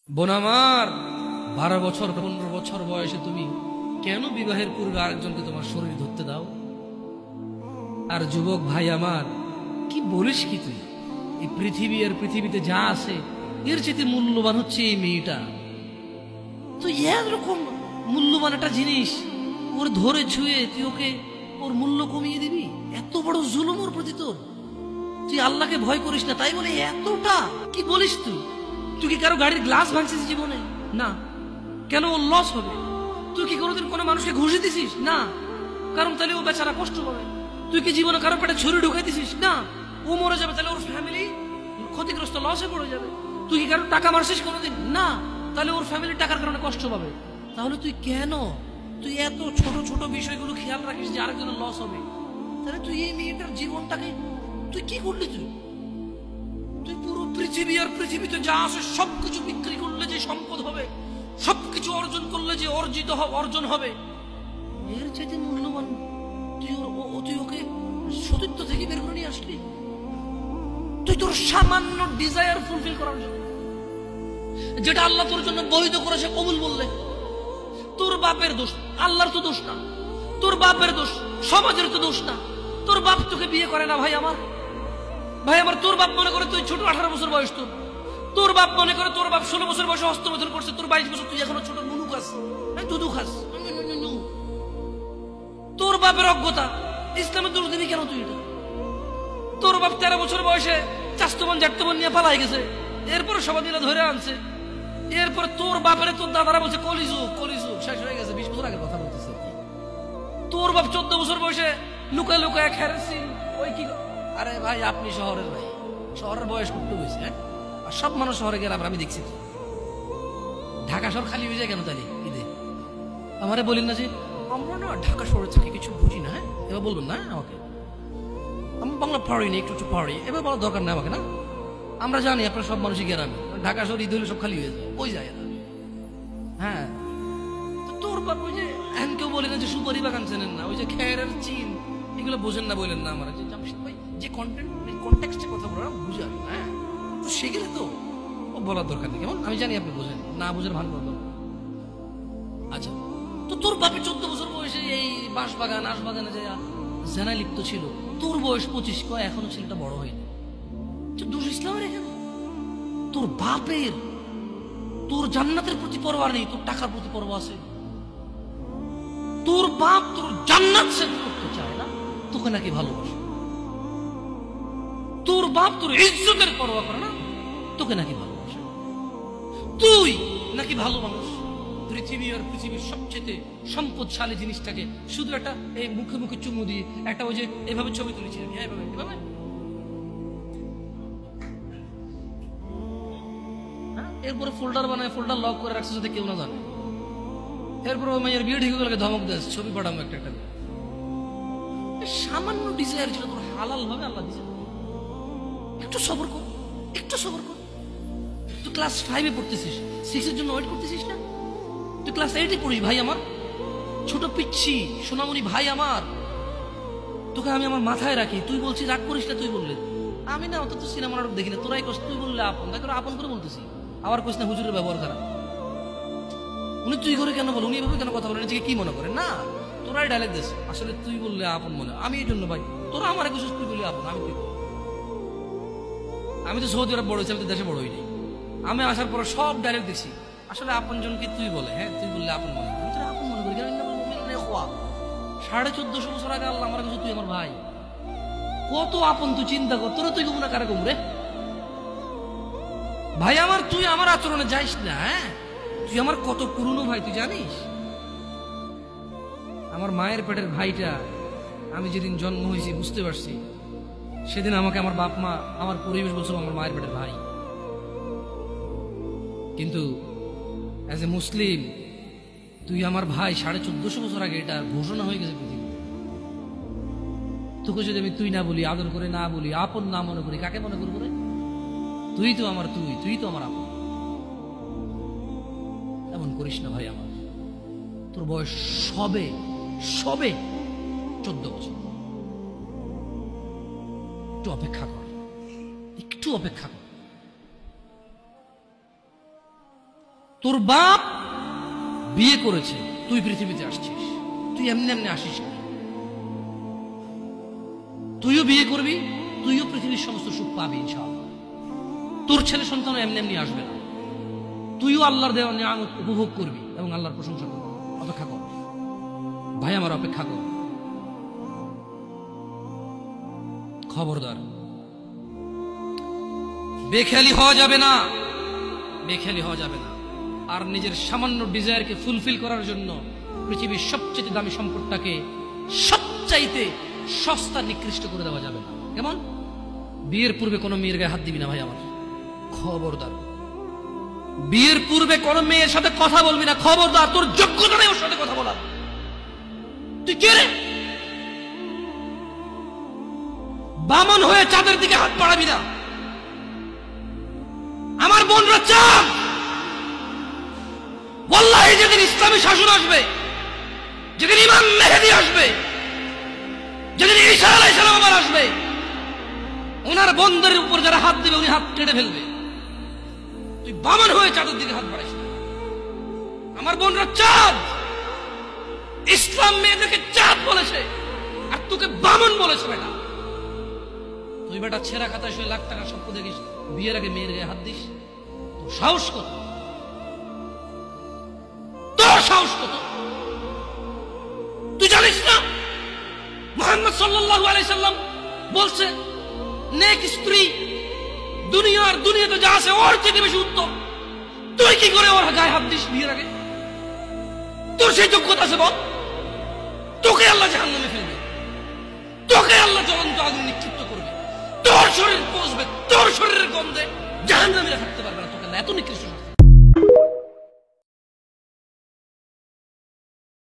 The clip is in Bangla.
বোন আমার, 12 বছর 15 বছর বয়সে তুমি কেন বিবাহের পূর্বে আরেকজনকে তোমার শরীর ধরতে দাও? আর যুবক ভাই আমার, কি বলিস কি তুই? এই পৃথিবী আর পৃথিবীতে যা আছে এর চেয়ে মূল্যবান হচ্ছে এই মেয়েটা। তো এরকম মূল্যবান একটা জিনিস ওর ধরে ছুঁয়ে তুই ওকে ওর মূল্য কমিয়ে দিবি? এত বড় জুলুম ওর প্রতি তোর! তুই আল্লাহকে ভয় করিস না তাই বলে এতটা? কি বলিস তুই? তুই কি কারো গাড়ির গ্লাস ভাঙছিস জীবনে? না। কেন ওর লস হবে? তুই কি কোনোদিন কোনো মানুষকে ঘুষি দিছিস? না। কারণ তাহলে ও বেচারা কষ্ট পাবে। তুই কি জীবনে কারো পেটে ছুরি ঢুকাই দিছিস? না। ও মরে যাবে, তাহলে ওর ফ্যামিলি ক্ষতিগ্রস্ত, লসে পড়ে যাবে। তুই কি কারো টাকা মারছিস কোনোদিন? না। তাহলে ওর ফ্যামিলি টাকার কারণে কষ্ট পাবে। তাহলে তুই কেন তুই এত ছোট ছোট বিষয়গুলো খেয়াল রাখিস যে আরেকজনের লস হবে? তাহলে তুই এই মেয়েটার জীবনটাকে তুই কি করলি? তুই পুরো পৃথিবী আর পৃথিবীতে যা আছে সবকিছু বিক্রি করলে যে সম্পদ হবে, সবকিছু অর্জন করলে যে অর্জন হবে, এর চাইতে মূল্যবান তুই ওকে সতীত্ব থেকে বের করে নিয়ে আসলি? তুই তোর সামান্য ডিজায়ার ফুলফিল করার জন্য, যেটা আল্লাহ তোর জন্য বৈধ করেছে, কবুল বললে তোর বাপের দোষ, আল্লাহর তো দোষ না। তোর বাপের দোষ, সমাজের তো দোষ না। তোর বাপ তোকে বিয়ে করে না ভাই আমার। তোর বাপ মনে করে তুই ছোট, 18 বছর বয়স তোর বাপ মনে করে তোর বাপ 16 বছর বয়সে হস্তমৈথুন করছে, তোর 22 বছর, তুই এখনো ছোট নুনু খাস, দুধু খাস। তোর বাপের অজ্ঞতা, ইসলামের দোষ দিবি কেন তুই? এটা তোর বাপ 13 বছর বয়সে চাস্তবন জাটতবন নিয়ে পালাই গেছে, এরপরে সবাই মিলে ধরে আনছে। এরপরে তোর বাপের তোর দাদারা বলছে কলিযুগ শেষ হয়ে গেছে। 20 বছর আগের কথা বলতেছে। তোর বাপ 14 বছর বয়সে লুকায় লুকায় খেরেছি ওই কি। আরে ভাই, আপনি শহরের ভাই, শহরের বয়স করতে হয়েছে, হ্যাঁ? আর সব মানুষ শহরে গেলাম, আমি দেখছি ঢাকা শহর খালি হয়ে যায় কেন তাহলে ঈদে? আমারে বলেন না যে আমরা না ঢাকা শহরে থেকে কিছু বুঝি না। হ্যাঁ, এবার বলবেন না আমাকে, আমি বাংলা পারি না, একটু পারি, এবার বলার দরকার নেই আমাকে। না, আমরা জানি আপনার সব মানুষই গ্রামে, ঢাকা শহর ঈদ হলে সব খালি হয়ে যায়, ওই যায় না। হ্যাঁ, তোর বাপ ওই যে কেউ বলে না যে সুপারি বাগান চেনেন না, ওই যে খেরের চিন, এগুলো বোঝেন না বললেন না আমার যে জামশেদ ভাই যে কন্টেক্সটে কথা বলে বুঝে আসবে। হ্যাঁ, তো সেগুলো তো ও বলার দরকার নেই, কেমন? আমি জানি আপনি বোঝেন না, বোঝেন ভান করবেন। আচ্ছা, তো তোর বাপে 14 বছর বয়সে এই বাঁশবাগান আশবাগানে যে জেনায় লিপ্ত ছিল, তোর বয়স 25, এখনো ছেলেটা বড় হয়নি। দোষ ইসলামের এখানে? তোর বাপের তোর জান্নাতের প্রতি পরোয়া নেই, তোর টাকার প্রতি পরোয়া আছে। তোর বাপ তোর জান্নাত সেট করতে চায় না, তোকে নাকি ভালোবাসে। তোর বাপ তোর ইজ্জতের পরোয়া করে না, তোকে নাকি ভালোবাসে। তুই নাকি ভালো মানুষ, পৃথিবী আর পৃথিবীর সবচেয়ে সম্পদশালী জিনিসটাকে শুধু একটা এই মুখে মুখে চুমু দিয়ে একটা ওই যে এভাবে ছবি তুলেছি আমি, এভাবে এভাবে। এরপরে ফোল্ডার বানায়, ফোল্ডার লক করে রাখছে যাতে কেউ না জানে। এরপর ওই মেয়ের বিয়ে ঠিক হয়ে ধমক দেয়, ছবি পাঠাবো একটা একটা। সামান্য ডিজায়ার যেটা তোর হালাল ভাবে আল্লাহ দিয়েছে, একটু সবর কর, একটু সবর কর। তুই ক্লাস 5-এ পড়তেছিস, 6-এর জন্য ওয়েট করতেছিস না? তুই ক্লাস 8-এ পড়িস ভাই আমার, ছোট পিচ্ছি সোনামণি ভাই আমার। তোকে আমি আমার মাথায় রাখি, তুই বলছিস রাগ করিস না। তুই বললে আমি না, অত তো সিনেমা নাটক দেখি না, তোরাই কস। তুই বললে আপন, তাকে আপন করে বলতেছি। আবার কইস না হুজুরের ব্যবহার খারাপ। উনি তুই করে কেন বল, উনি এভাবে কেন কথা বলেন, নিজেকে কি মনে করে? না, তোরাই ডায়লগ দিস। আসলে তুই বললে আপন মনে, আমি এই জন্য ভাই তোরা আমার একটু তুই বললে আপন। আমি তো সৌদি আরব বড় হয়েছি, আমি তো দেশে বড় হইনি। আমি আসার পরে সব ডায়লগ দেখছি। আসলে আপন জনকে তুই বলে, হ্যাঁ তুই বললে আপন মনে, আমি তোরা আপন মনে করি। 1450 বছর আগে আল্লাহ আমার কাছে তুই আমার ভাই, কত আপন তুই চিন্তা কর। তোরা তুই গুমরা কারা গুমরে ভাই আমার? তুই আমার আচরণে যাইস না। হ্যাঁ, তুই আমার কত পুরনো ভাই তুই জানিস? আমার মায়ের পেটের ভাইটা আমি যেদিন জন্ম হয়েছি বুঝতে পারছি, সেদিন আমাকে আমার বাপ মা, আমার পরিবেশ বলছিল আমার মায়ের পেটের ভাই। কিন্তু অ্যাজ এ মুসলিম তুই আমার ভাই 1450 বছর আগে এটা ঘোষণা হয়ে গেছে পৃথিবী। তোকে যদি আমি তুই না বলি, আদর করে না বলি, আপন না মনে করি, কাকে মনে করবো রে? তুই তো আমার তুই তো আমার আপন। এমন করিস না ভাই আমার, তোর বয়স সবে 14 বছর। একটু অপেক্ষা কর, একটু অপেক্ষা কর। তোর বাপ বিয়ে করেছে, তুই পৃথিবীতে আসছিস, তুই এমনি এমনি আসিস না। তুইও বিয়ে করবি, তুইও পৃথিবীর সমস্ত সুখ পাবি ইনশাআল্লাহ। তোর ছেলে সন্তানও এমনি এমনি আসবে না, তুইও আল্লাহর দেওয়া নিয়ামত উপভোগ করবি এবং আল্লাহর প্রশংসা করবি। অপেক্ষা কর ভাই আমার, অপেক্ষা কর। খবরদার, বেখেয়ালি হওয়া যাবে না, বেখেয়ালি হওয়া যাবে না। আর নিজের সামান্য ডিজায়ারকে ফুলফিল করার জন্য পৃথিবীর সবচেয়ে দামি সম্পদটাকে সবচাইতে সস্তা নিকৃষ্ট করে দেওয়া যাবে না। কেমন? বিয়ের পূর্বে কোনো মেয়ের গায়ে হাত দিবি না ভাই আমার, খবরদার। বিয়ের পূর্বে কোনো মেয়ের সাথে কথা বলবি না, খবরদার। তোর যোগ্যতা নেই ওর সাথে কথা বলার। তুই কে রে? বামন হয়ে চাঁদের দিকে হাত বাড়াবি না। আমার বোনরা চাঁদ, ওয়াল্লাহি যেদিন ইসলামী শাসন আসবে, যেদিন ইমাম মেহেদী আসবে, যেদিন ঈসা আলাইহিস সালাম আবার আসবে, ওনার বন্ধের উপর যারা হাত দিবে উনি হাত কেটে ফেলবে। তুই বামন হয়ে চাঁদের দিকে হাত বাড়াইস না। আমার বোনরা চাঁদ, ইসলাম মেয়েদেরকে চাঁদ বলেছে আর তোকে বামন বলেছে। বেটা তুই বেটা ছেঁড়া খাতায় শুয়ে লাখ টাকার স্বপ্ন দেখিস, বিয়ের আগে মেয়ের গায়ে হাত দিস? তোর সাহস কত? তোর সাহস কত? তুই জানিস না মুহাম্মদ সাল্লাল্লাহু আলাইহি সাল্লাম বলছে নেক স্ত্রী দুনিয়াতে যা আছে ওর থেকে বেশি উত্তম। তুই কি করে ওর গায়ে হাত দিস বিয়ের আগে? তোর সেই যোগ্যতা আছে বল? তোকে আল্লাহ জাহান্নামে ফেলবে, তোকে আল্লাহ জ্বলন্ত আগুন নিক্ষিপ্ত করবে, তোর শরীর পচবে, তোর শরীরের গন্ধে জাহান্নামীরা থাকতে পারবে না। তোকে এত নিকৃষ্ট